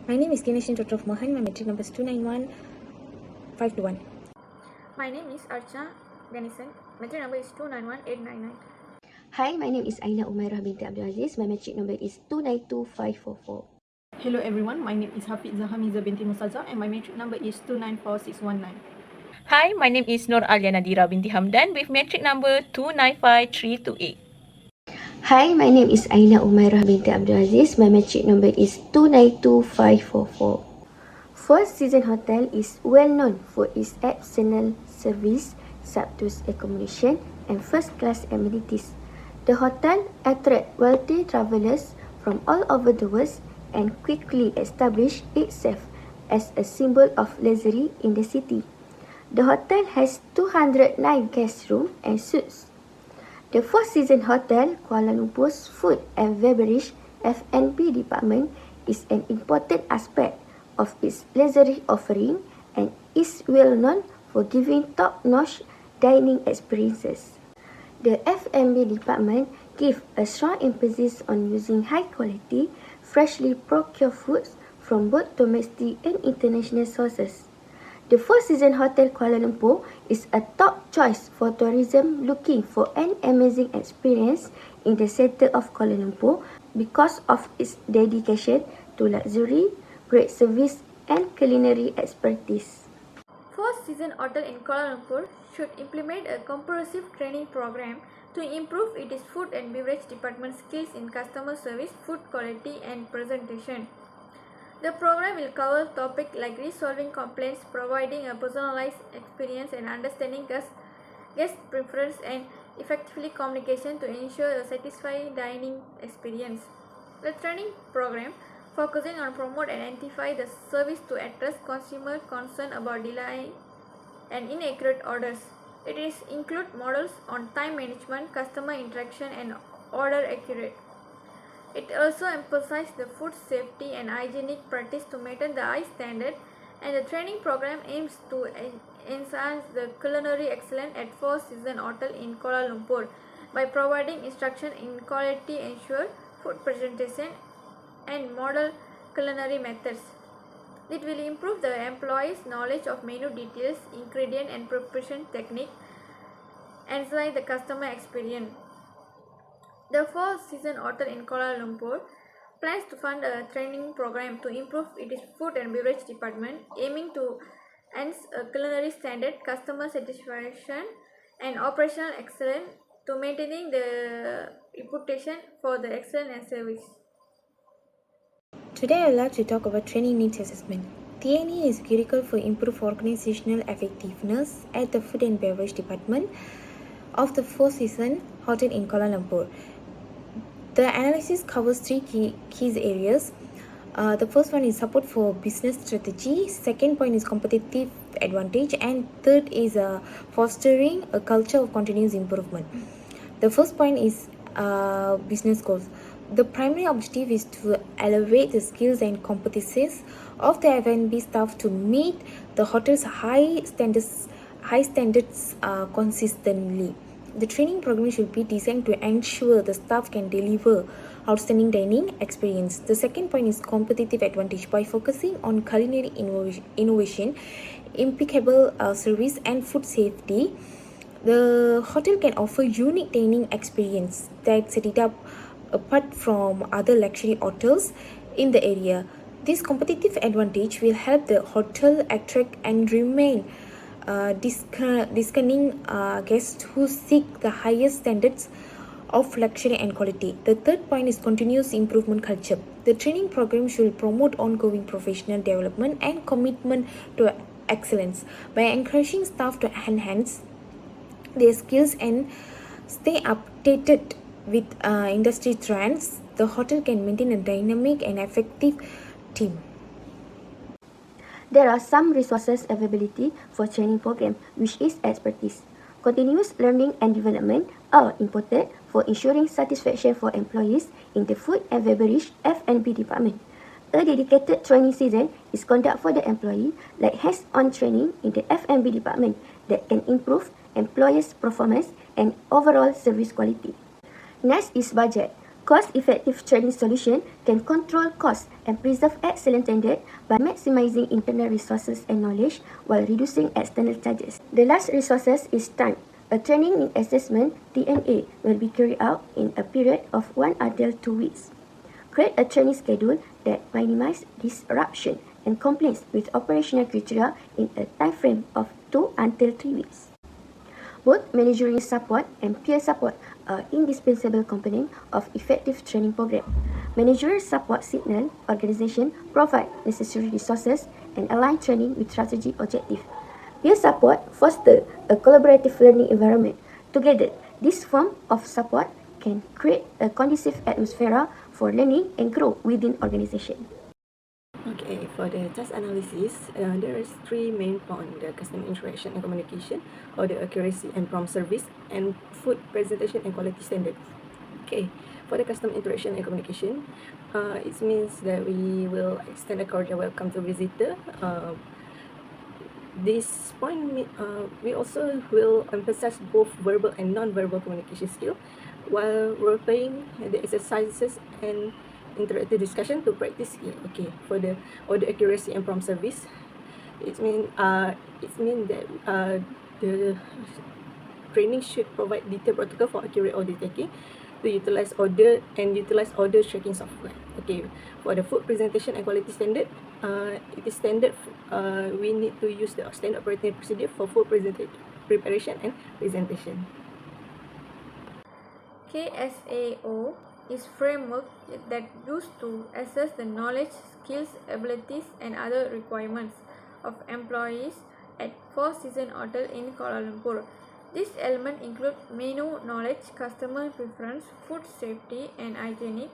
My name is Kineshin Totrov Mohan. My metric number is 291521. My name is Archa Ganesan. Metric number is 291899. Hi, my name is Aina Umairah binti Abdul Aziz. My metric number is 292544. Hello everyone, my name is Hafiza Hamiza binti Musaza and my metric number is 294619. Hi, my name is Nur Alia Nadira binti Hamdan with metric number 295328. Hi, my name is Aina Umairah binti Abdul Aziz. My metric number is 292544. Four Seasons Hotel is well known for its exceptional service, sumptuous accommodation, and first-class amenities. The hotel attracts wealthy travelers from all over the world and quickly established itself as a symbol of luxury in the city. The hotel has 209 guest rooms and suites. The Four Seasons Hotel Kuala Lumpur's food and beverage F&B department is an important aspect of its luxury offering and is well known for giving top-notch dining experiences. The F&B department gives a strong emphasis on using high-quality, freshly procured foods from both domestic and international sources. The Four Seasons Hotel Kuala Lumpur is a top choice for tourism looking for an amazing experience in the center of Kuala Lumpur because of its dedication to luxury, great service, and culinary expertise. Four Seasons Hotel in Kuala Lumpur should implement a comprehensive training program to improve its food and beverage department skills in customer service, food quality, and presentation. The program will cover topics like resolving complaints, providing a personalized experience, and understanding guest preference and effectively communication to ensure a satisfying dining experience. The training program focusing on promote and identify the service to address consumer concern about delay and inaccurate orders. It is include models on time management, customer interaction, and order accurate. It also emphasizes the food safety and hygienic practice to maintain the high standard, and the training program aims to enhance the culinary excellence at Four Seasons Hotel in Kuala Lumpur by providing instruction in quality ensure food presentation and model culinary methods. It will improve the employees' knowledge of menu details, ingredient, and preparation technique, and enhance the customer experience. The Four Seasons Hotel in Kuala Lumpur plans to fund a training program to improve its food and beverage department, aiming to enhance a culinary standard, customer satisfaction, and operational excellence to maintaining the reputation for the excellent service. Today, I would like to talk about training needs assessment. TNE is critical for improved organizational effectiveness at the food and beverage department of the Four Seasons Hotel in Kuala Lumpur. The analysis covers three key areas. The first one is support for business strategy, second point is competitive advantage, and third is fostering a culture of continuous improvement. The first point is business goals. The primary objective is to elevate the skills and competencies of the F&B staff to meet the hotel's high standards consistently. The training program should be designed to ensure the staff can deliver outstanding dining experience. The second point is competitive advantage. By focusing on culinary innovation, impeccable service, and food safety, the hotel can offer unique dining experience that set it up apart from other luxury hotels in the area. This competitive advantage will help the hotel attract and remain discerning guests who seek the highest standards of luxury and quality. The third point is continuous improvement culture. The training program should promote ongoing professional development and commitment to excellence by encouraging staff to enhance their skills and stay updated with industry trends. The hotel can maintain a dynamic and effective team. There are some resources availability for training program, which is expertise. Continuous learning and development are important for ensuring satisfaction for employees in the food and beverage F&B department. A dedicated training season is conducted for the employee, like hands-on training in the F&B department that can improve employees' performance and overall service quality. Next is budget. Cost-effective training solution can control costs and preserve excellent standard by maximizing internal resources and knowledge while reducing external charges. The last resources is time. A training need assessment (TNA) will be carried out in a period of 1 until 2 weeks. Create a training schedule that minimizes disruption and complies with operational criteria in a time frame of 2 until 3 weeks. Both managerial support and peer support are indispensable component of effective training program. Managerial support signal organization provide necessary resources and align training with strategic objective. Peer support foster a collaborative learning environment. Together, this form of support can create a conducive atmosphere for learning and growth within organization. Okay, for the task analysis, there is 3 main points: the customer interaction and communication, order accuracy and prompt service, and food presentation and quality standard. Okay, for the customer interaction and communication, it means that we will extend a cordial welcome to visitor. This point, we also will emphasize both verbal and non-verbal communication skill while role-playing the exercises and interactive discussion to practice skill. Okay, for the order accuracy and prompt service, it mean that the training should provide detailed protocol for accurate order taking to utilize order tracking software. Okay, for the food presentation and quality standard, it is standard. We need to use the standard operating procedure for food preparation and presentation. KSAO is framework that used to assess the knowledge, skills, abilities, and other requirements of employees at Four Seasons Hotel in Kuala Lumpur. These elements include menu knowledge, customer preference, food safety and hygienic,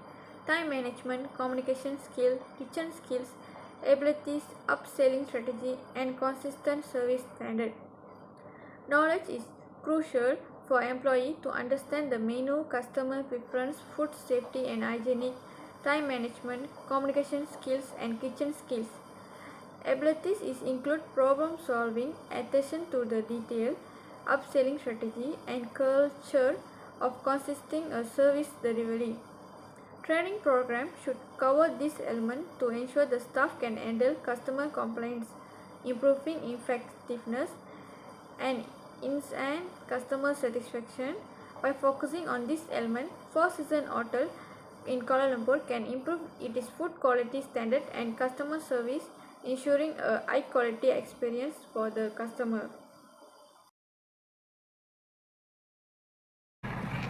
time management, communication skill, kitchen skills, abilities, upselling strategy, and consistent service standard. Knowledge is crucial for employee to understand the menu, customer preference, food safety and hygienic, time management, communication skills, and kitchen skills. Abilities is include problem solving, attention to the detail, upselling strategy, and culture of consisting a service delivery. Training program should cover this element to ensure the staff can handle customer complaints, improving effectiveness and enhance customer satisfaction. By focusing on this element, Four Seasons Hotel in Kuala Lumpur can improve its food quality standard and customer service, ensuring a high quality experience for the customer.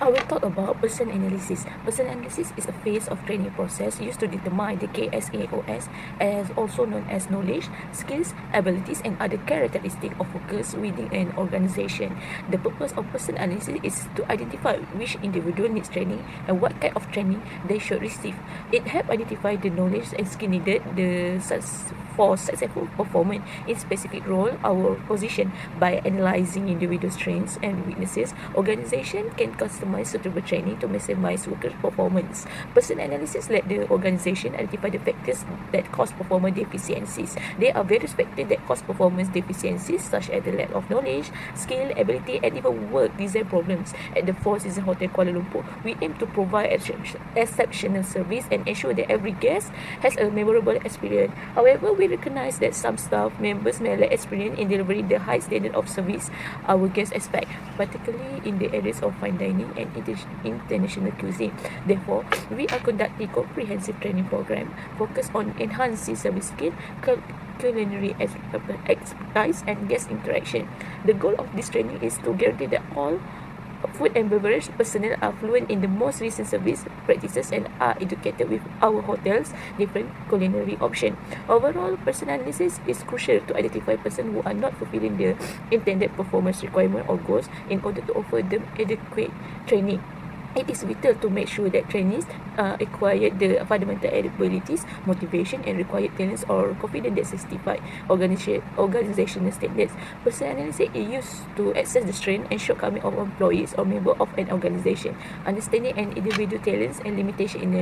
I will talk about person analysis. Person analysis is a phase of training process used to determine the KSAOS, as also known as knowledge, skills, abilities, and other characteristics of workers within an organization. The purpose of person analysis is to identify which individual needs training and what kind of training they should receive. It helps identify the knowledge and skill needed for successful performance in specific role or position. By analyzing individual strengths and weaknesses, organization can customize suitable training to maximize workers' performance. Person analysis let the organization identify the factors that cause performance deficiencies. There are various factors that cause performance deficiencies, such as the lack of knowledge, skill, ability, and even work design problems. At the Four Seasons Hotel Kuala Lumpur, we aim to provide exceptional service and ensure that every guest has a memorable experience. However, we recognize that some staff members may lack experience in delivering the high standard of service our guests expect, particularly in the areas of fine dining and international cuisine. Therefore, we are conducting comprehensive training program focused on enhancing service skill, culinary expertise, and guest interaction. The goal of this training is to guarantee that all food and beverage personnel are fluent in the most recent service practices and are educated with our hotel's different culinary options. Overall, person analysis is crucial to identify persons who are not fulfilling the intended performance requirement or goals in order to offer them adequate training. It is vital to make sure that trainees acquire the fundamental abilities, motivation, and required talents or confident that satisfy organizational standards. Person analysis is used to assess the strength and shortcoming of employees or members of an organization. Understanding an individual talents and limitation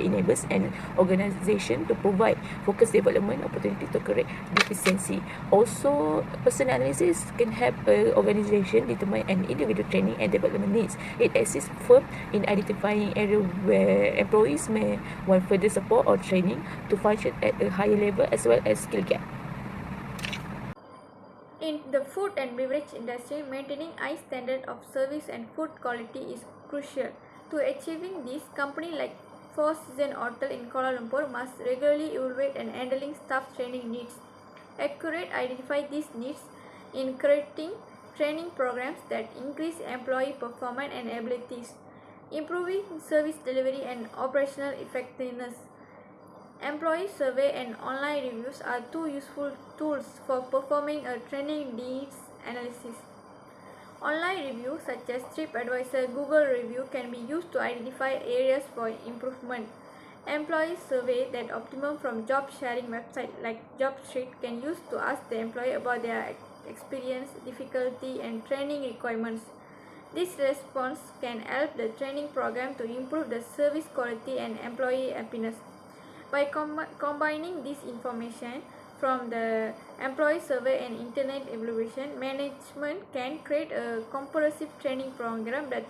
enables an organization to provide focused development opportunity to correct deficiency. Also, person analysis can help an organization determine an individual training and development needs. It assist firm in identifying areas where employees may want further support or training to function at a higher level as well as skill gap. In the food and beverage industry, maintaining high standard of service and food quality is crucial. To achieving this, companies like Four Seasons Hotel in Kuala Lumpur must regularly evaluate and handling staff training needs. Accurate identify these needs in creating training programs that increase employee performance and abilities, improving service delivery and operational effectiveness. Employee survey and online reviews are two useful tools for performing a training needs analysis. Online reviews such as TripAdvisor, Google Review can be used to identify areas for improvement. Employee survey that optimum from job sharing websites like JobStreet can use to ask the employee about their experience, difficulty and training requirements. This response can help the training program to improve the service quality and employee happiness. By combining this information from the employee survey and internet evaluation, management can create a comprehensive training program that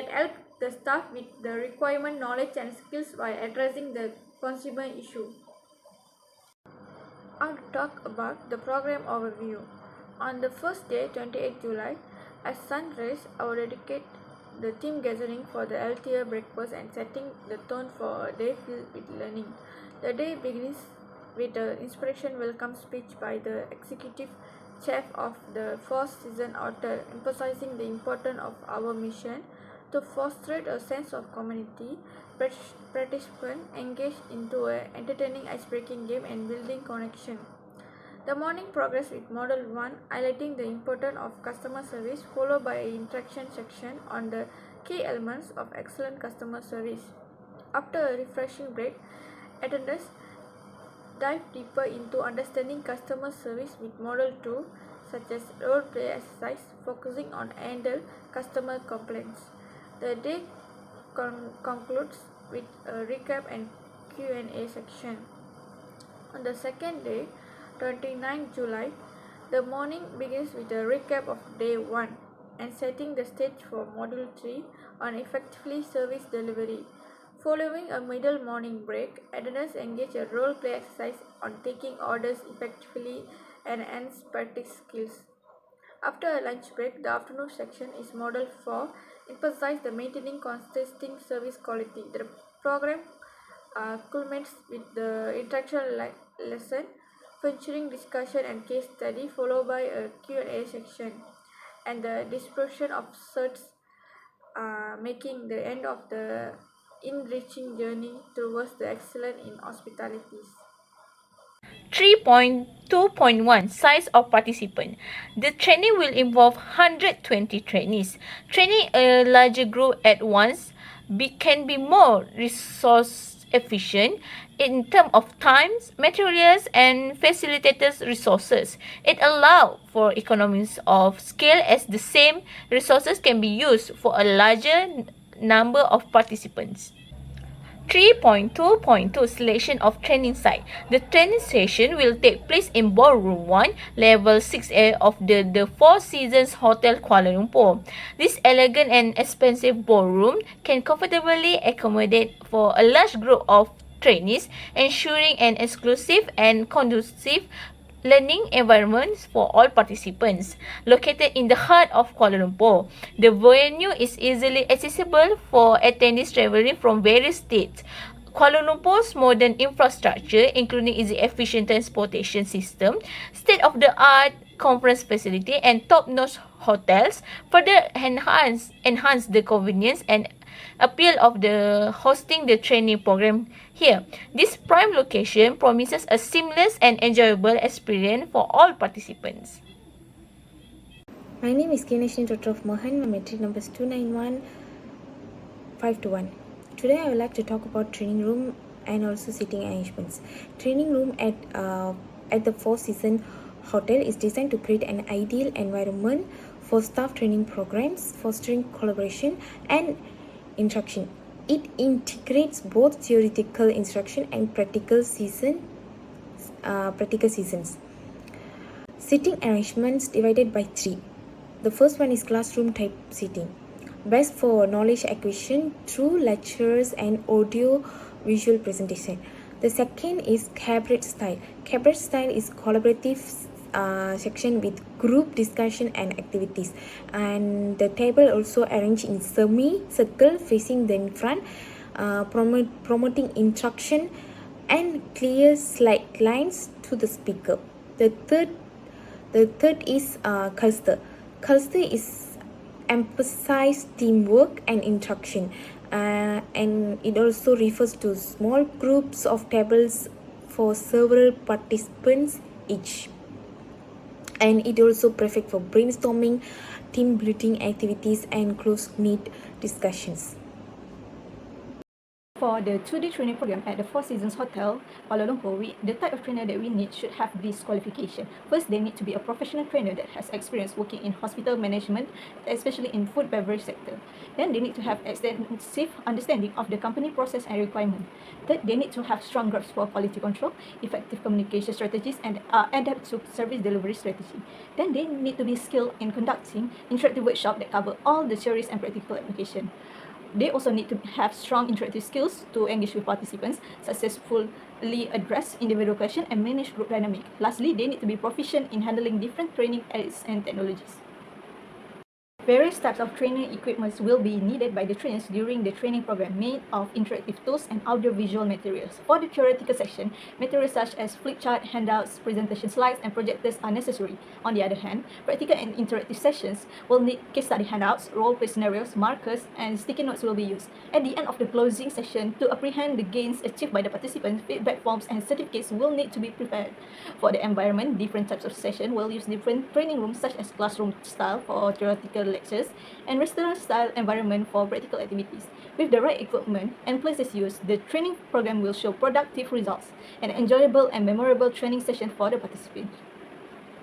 help the staff with the requirement knowledge and skills while addressing the consumer issue. I'll talk about the program overview. On the first day, 28 July, at sunrise, I will dedicate the team gathering for the healthier breakfast and setting the tone for a day filled with learning. The day begins with an inspiration welcome speech by the executive chef of the Four Seasons Hotel, emphasizing the importance of our mission to foster a sense of community. Participants engage into an entertaining ice-breaking game and building connection. The morning progress with Model 1, highlighting the importance of customer service, followed by an interaction section on the key elements of excellent customer service. After a refreshing break, attendants dive deeper into understanding customer service with Model 2, such as role play exercise, focusing on handle customer complaints. The day concludes with a recap and Q&A section. On the second day, 29 July, the morning begins with a recap of day 1 and setting the stage for Module 3 on effectively service delivery. Following a middle morning break, attendants engage a role play exercise on taking orders effectively and enhance practice skills. After a lunch break, the afternoon section is Model 4, emphasize the maintaining consistent service quality. The program culminates with the interaction lesson featuring discussion and case study, followed by a Q&A section and the dispersion of certs, making the end of the enriching journey towards the excellence in hospitalities. 3.2.1 Size of participant. The training will involve 120 trainees. Training a larger group at once can be more resource efficient in terms of times, materials and facilitators resources. It allows for economies of scale as the same resources can be used for a larger number of participants. 3.2.2 Selection of training site. The training session will take place in Ballroom 1, Level 6A of the Four Seasons Hotel Kuala Lumpur. This elegant and expensive ballroom can comfortably accommodate for a large group of trainees, ensuring an exclusive and conducive learning environments for all participants. Located in the heart of Kuala Lumpur, the venue is easily accessible for attendees travelling from various states. Kuala Lumpur's modern infrastructure, including its efficient transportation system, state-of-the-art conference facility and top-notch hotels, further enhance the convenience and appeal of the hosting the training program here. This prime location promises a seamless and enjoyable experience for all participants. My name is Kineshin Totrov Mohan. My metric number is 291521. Today I would like to talk about training room and also seating arrangements. Training room at the Four Seasons Hotel is designed to create an ideal environment for staff training programs, fostering collaboration and instruction. It integrates both theoretical instruction and practical seasons. Seating arrangements divided by 3. The first one is classroom type seating, best for knowledge acquisition through lectures and audio visual presentation. The second is cabaret style. Cabaret style is collaborative section with group discussion and activities, and the table also arranged in semi-circle facing the in front, promoting instruction and clear slide lines to the speaker. The third is cluster. Cluster is emphasize teamwork and interaction, and it also refers to small groups of tables for several participants each, and it also perfect for brainstorming, team building activities, and close-knit discussions. For the 2-day training program at the Four Seasons Hotel, Kuala Lumpur, the type of trainer that we need should have this qualification. First, they need to be a professional trainer that has experience working in hospital management, especially in food beverage sector. Then they need to have extensive understanding of the company process and requirement. Third, they need to have strong grasp for quality control, effective communication strategies, and adapt to service delivery strategy. Then they need to be skilled in conducting interactive workshops that cover all the theories and practical application. They also need to have strong interactive skills to engage with participants, successfully address individual questions, and manage group dynamic. Lastly, they need to be proficient in handling different training aids and technologies. Various types of training equipments will be needed by the trainers during the training program, made of interactive tools and audiovisual materials. For the theoretical section, materials such as flip chart, handouts, presentation slides, and projectors are necessary. On the other hand, practical and interactive sessions will need case study handouts, role-play scenarios, markers, and sticky notes will be used. At the end of the closing session, to apprehend the gains achieved by the participants, feedback forms and certificates will need to be prepared. For the environment, different types of session will use different training rooms such as classroom style for theoretical lectures and restaurant-style environment for practical activities. With the right equipment and places used, the training program will show productive results and enjoyable and memorable training session for the participants.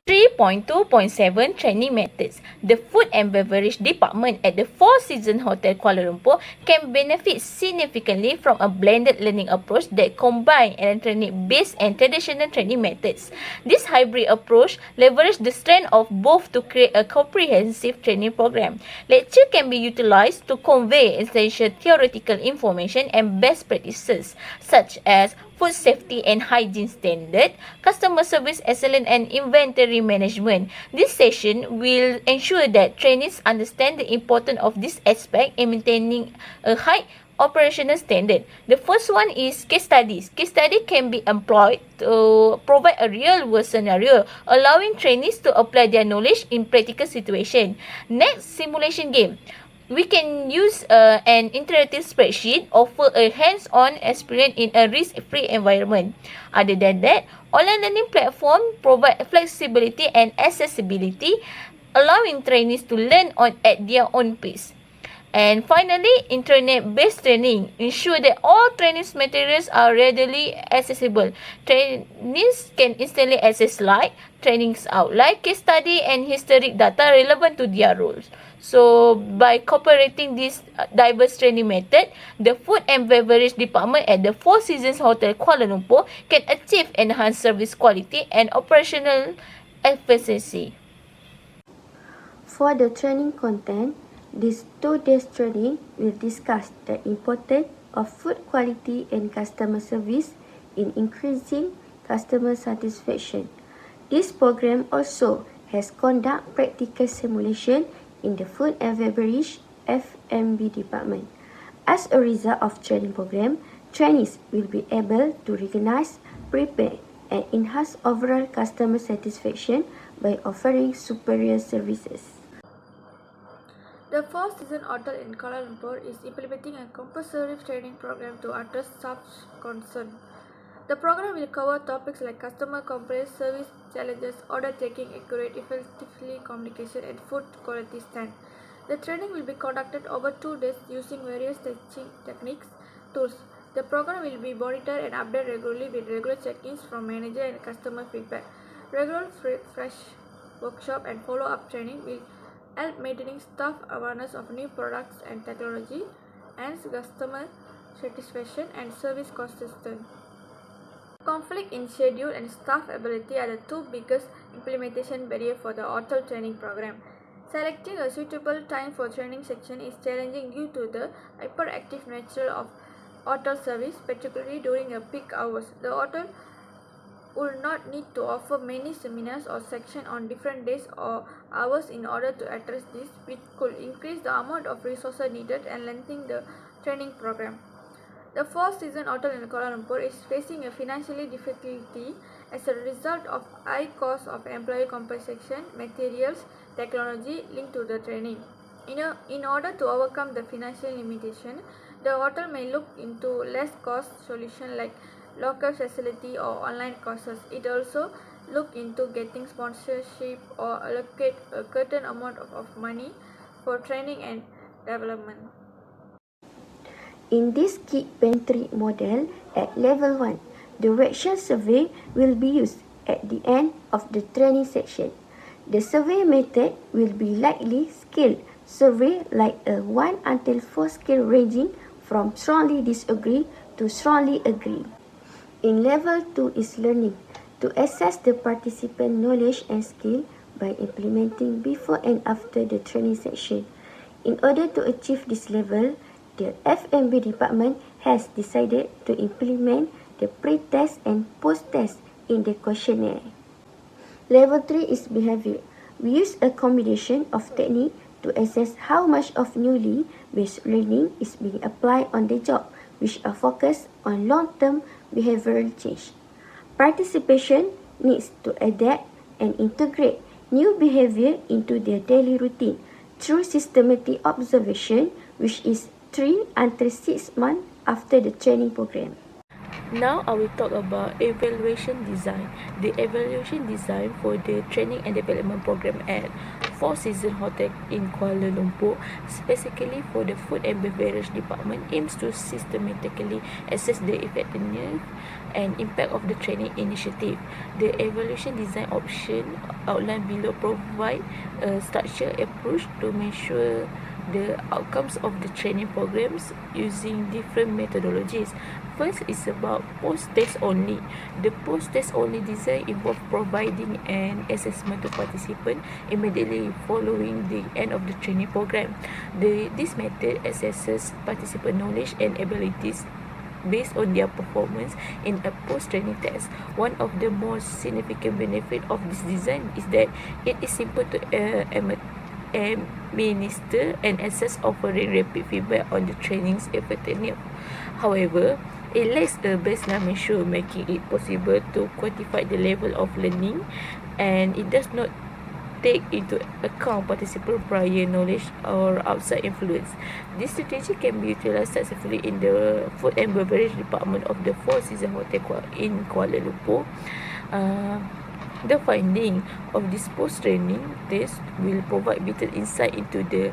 3.2.7 Training Methods. The Food and Beverage Department at the Four Seasons Hotel Kuala Lumpur can benefit significantly from a blended learning approach that combines electronic-based and traditional training methods. This hybrid approach leverages the strength of both to create a comprehensive training program. Lecture can be utilized to convey essential theoretical information and best practices, such as food safety and hygiene standard, customer service excellence, and inventory management. This session will ensure that trainees understand the importance of this aspect in maintaining a high operational standard. The first one is case studies. Case study can be employed to provide a real-world scenario, allowing trainees to apply their knowledge in practical situation. Next, simulation game. We can use an interactive spreadsheet, offer a hands-on experience in a risk-free environment. Other than that, online learning platform provide flexibility and accessibility, allowing trainees to learn at their own pace. And finally, internet-based training. Ensure that all training materials are readily accessible. Trainees can instantly access slide, trainings outline, case study, and historic data relevant to their roles. So, by cooperating this diverse training method, the Food and Beverage Department at the Four Seasons Hotel Kuala Lumpur can achieve enhanced service quality and operational efficiency. For the training content, this 2 days training will discuss the importance of food quality and customer service in increasing customer satisfaction. This program also has conduct practical simulation in the Food and Beverage F&B department. As a result of training program, trainees will be able to recognize, prepare, and enhance overall customer satisfaction by offering superior services. The Four Seasons Hotel in Kuala Lumpur is implementing a compulsory training program to address staff's concerns. The program will cover topics like customer complaints, service challenges, order taking, accurate, effectively communication, and food quality stand. The training will be conducted over 2 days using various teaching techniques, tools. The program will be monitored and updated regularly with regular check-ins from manager and customer feedback. Regular fresh workshop and follow-up training will help maintaining staff awareness of new products and technology, and customer satisfaction and service consistent. Conflict in schedule and staff ability are the two biggest implementation barriers for the hotel training program. Selecting a suitable time for training section is challenging due to the hyperactive nature of hotel service, particularly during a peak hours. The hotel would not need to offer many seminars or sections on different days or hours in order to address this, which could increase the amount of resources needed and lengthen the training program. The Four Seasons Hotel in Kuala Lumpur is facing a financial difficulty as a result of high cost of employee compensation, materials, technology linked to the training. In order to overcome the financial limitation, the hotel may look into less cost solution like local facility or online courses. It also look into getting sponsorship or allocate a certain amount of money for training and development. In this kit pantry model at level 1, the reaction survey will be used at the end of the training section. The survey method will be likely scale survey like a 1 until 4 scale ranging from strongly disagree to strongly agree. In level 2 is learning to assess the participant knowledge and skill by implementing before and after the training section. In order to achieve this level, the F&B department has decided to implement the pre-test and post-test in the questionnaire. Level 3 is behavior. We use a combination of technique to assess how much of newly based learning is being applied on the job, which are focused on long-term behavioral change. Participation needs to adapt and integrate new behavior into their daily routine through systematic observation, which is 3 until 6 months after the training program. Now I will talk about evaluation design. The evaluation design for the training and development program at Four Seasons Hotel in Kuala Lumpur, specifically for the food and beverage department, aims to systematically assess the effectiveness and impact of the training initiative. The evaluation design option outlined below provide a structured approach to measure the outcomes of the training programs using different methodologies. First is about post-test only. The post-test only design involves providing an assessment to participants immediately following the end of the training program. This method assesses participant knowledge and abilities based on their performance in a post-training test. One of the most significant benefits of this design is that it is simple to administer and assess, offering rapid feedback on the training's effectiveness. However, it lacks a baseline measure, making it possible to quantify the level of learning, and it does not take into account participant prior knowledge or outside influence. This strategy can be utilized successfully in the food and beverage department of the Four Seasons Hotel in Kuala Lumpur. The finding of this post-training test will provide vital insight into the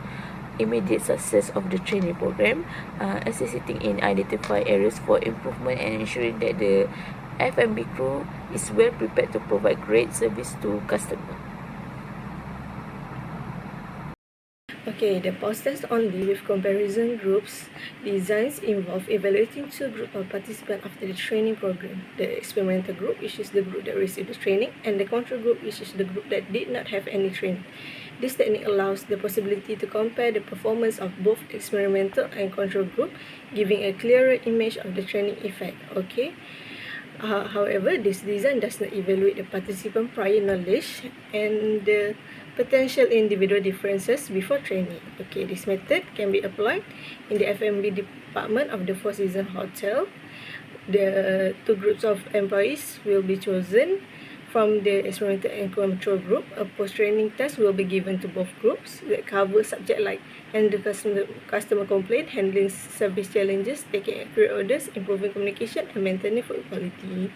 immediate success of the training program, assisting in identifying areas for improvement and ensuring that the F&B crew is well prepared to provide great service to customers. Okay, the post-test only with comparison groups designs involve evaluating two groups of participants after the training program. The experimental group, which is the group that received the training, and the control group, which is the group that did not have any training. This technique allows the possibility to compare the performance of both experimental and control group, giving a clearer image of the training effect. Okay. However, this design does not evaluate the participant prior knowledge and the potential individual differences before training. Okay, this method can be applied in the F&B department of the Four Seasons Hotel. The two groups of employees will be chosen from the experimental and control group. A post-training test will be given to both groups that cover subjects like handling customer complaint, handling service challenges, taking accurate orders, improving communication, and maintaining food quality.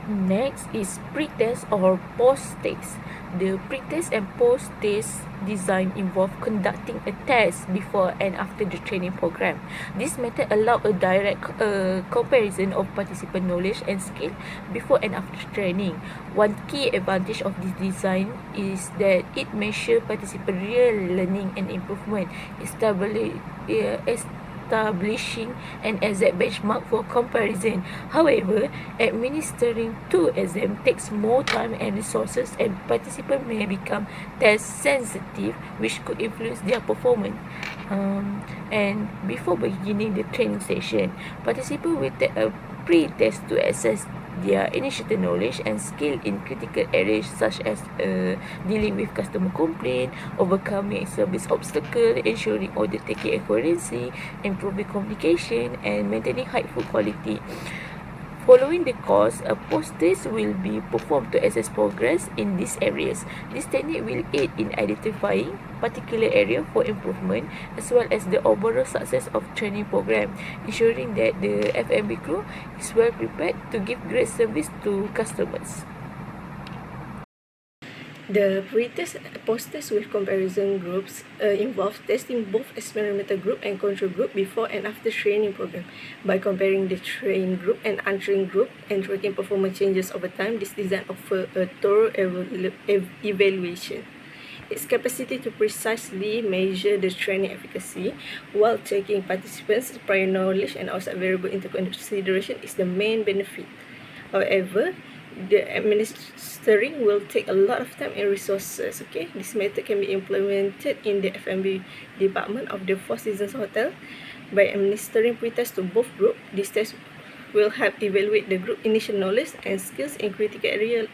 Next is pre-test or post-test. The pre-test and post-test design involve conducting a test before and after the training program. This method allows a direct comparison of participant knowledge and skill before and after training. One key advantage of this design is that it measures participant real learning and improvement, establishing establishing an exact benchmark for comparison. However, administering two exams takes more time and resources, and participants may become test sensitive, which could influence their performance. And before beginning the training session, participants will take a pre-test to assess their initial knowledge and skill in critical areas such as dealing with customer complaint, overcoming service obstacle, ensuring order taking accuracy, improving communication, and maintaining high food quality. Following the course, a post-test will be performed to assess progress in these areas. This technique will aid in identifying particular area for improvement as well as the overall success of training program, ensuring that the F&B crew is well prepared to give great service to customers. The pre-test and post-test with comparison groups involve testing both experimental group and control group before and after training program. By comparing the trained group and untrained group and tracking performance changes over time, this design offers a thorough evaluation. Its capacity to precisely measure the training efficacy while taking participants' prior knowledge and outside variable into consideration is the main benefit. However, the administering will take a lot of time and resources. Okay, this method can be implemented in the F&B department of the Four Seasons Hotel by administering pre-test to both groups. This test will help evaluate the group initial knowledge and skills in critical area.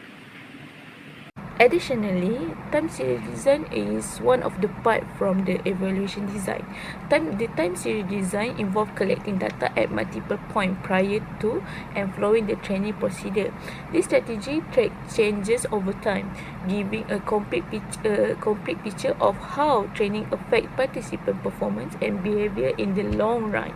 Additionally, time series design is one of the part from the evaluation design. The time series design involves collecting data at multiple points prior to and following the training procedure. This strategy tracks changes over time, giving a complete picture of how training affects participant performance and behavior in the long run.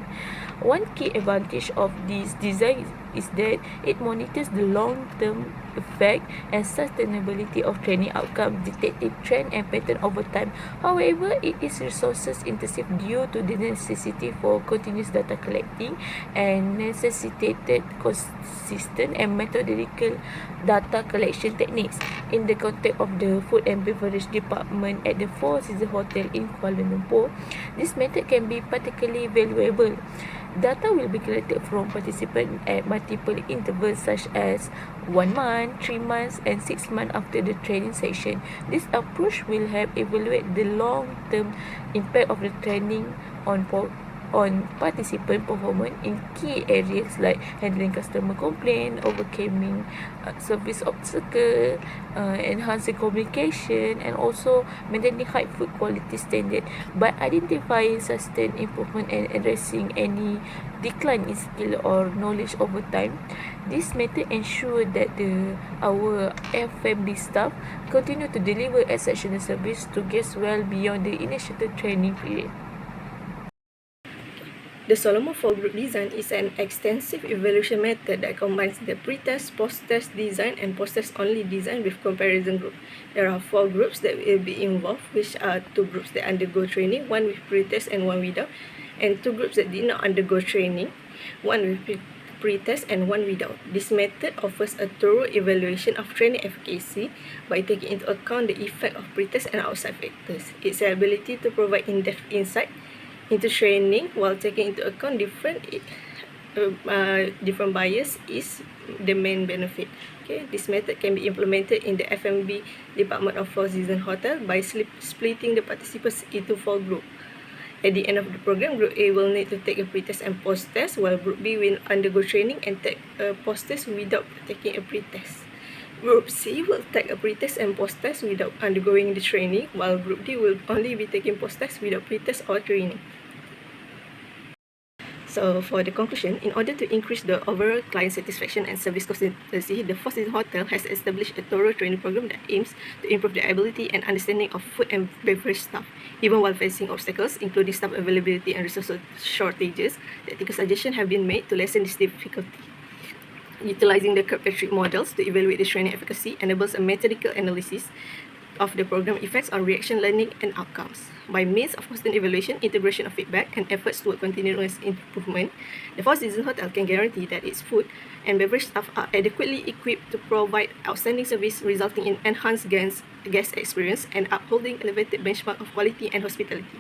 One key advantage of this design is that it monitors the long-term effect and sustainability of training outcomes, detecting trend and pattern over time. However, it is resources intensive due to the necessity for continuous data collecting and necessitated consistent and methodical data collection techniques. In the context of the food and beverage department at the Four Seasons Hotel in Kuala Lumpur, this method can be particularly valuable. Data will be collected from participants at multiple intervals such as 1 month, 3 months and 6 months after the training session. This approach will help evaluate the long-term impact of the training on participant performance in key areas like handling customer complaint, overcoming service obstacle, enhancing communication, and also maintaining high food quality standard. By identifying sustained improvement and addressing any decline in skill or knowledge over time, this method ensures that our F&B staff continue to deliver exceptional service to guests well beyond the initial training period. The Solomon 4 group design is an extensive evaluation method that combines the pre-test, post-test design, and post-test only design with comparison group. There are 4 groups that will be involved, which are 2 groups that undergo training, 1 with pre-test and 1 without, and 2 groups that did not undergo training, 1 with pre-test and 1 without. This method offers a thorough evaluation of training efficacy by taking into account the effect of pre-test and outside factors. Its ability to provide in-depth insight into training while taking into account different bias is the main benefit. Okay, this method can be implemented in the F&B department of Four Seasons Hotel by splitting the participants into 4 groups. At the end of the program, Group A will need to take a pre-test and post-test, while Group B will undergo training and take a post-test without taking a pre-test. Group C will take a pre-test and post-test without undergoing the training, while Group D will only be taking post-test without pre-test or training. So for the conclusion, in order to increase the overall client satisfaction and service consistency, the Four Seasons Hotel has established a thorough training program that aims to improve the ability and understanding of food and beverage staff. Even while facing obstacles, including staff availability and resource shortages, technical suggestions have been made to lessen this difficulty. Utilizing the Kirkpatrick models to evaluate the training efficacy enables a methodical analysis of the program effects on reaction learning and outcomes. By means of constant evaluation, integration of feedback, and efforts toward continuous improvement, the Four Seasons Hotel can guarantee that its food and beverage staff are adequately equipped to provide outstanding service, resulting in enhanced guest experience and upholding elevated benchmark of quality and hospitality.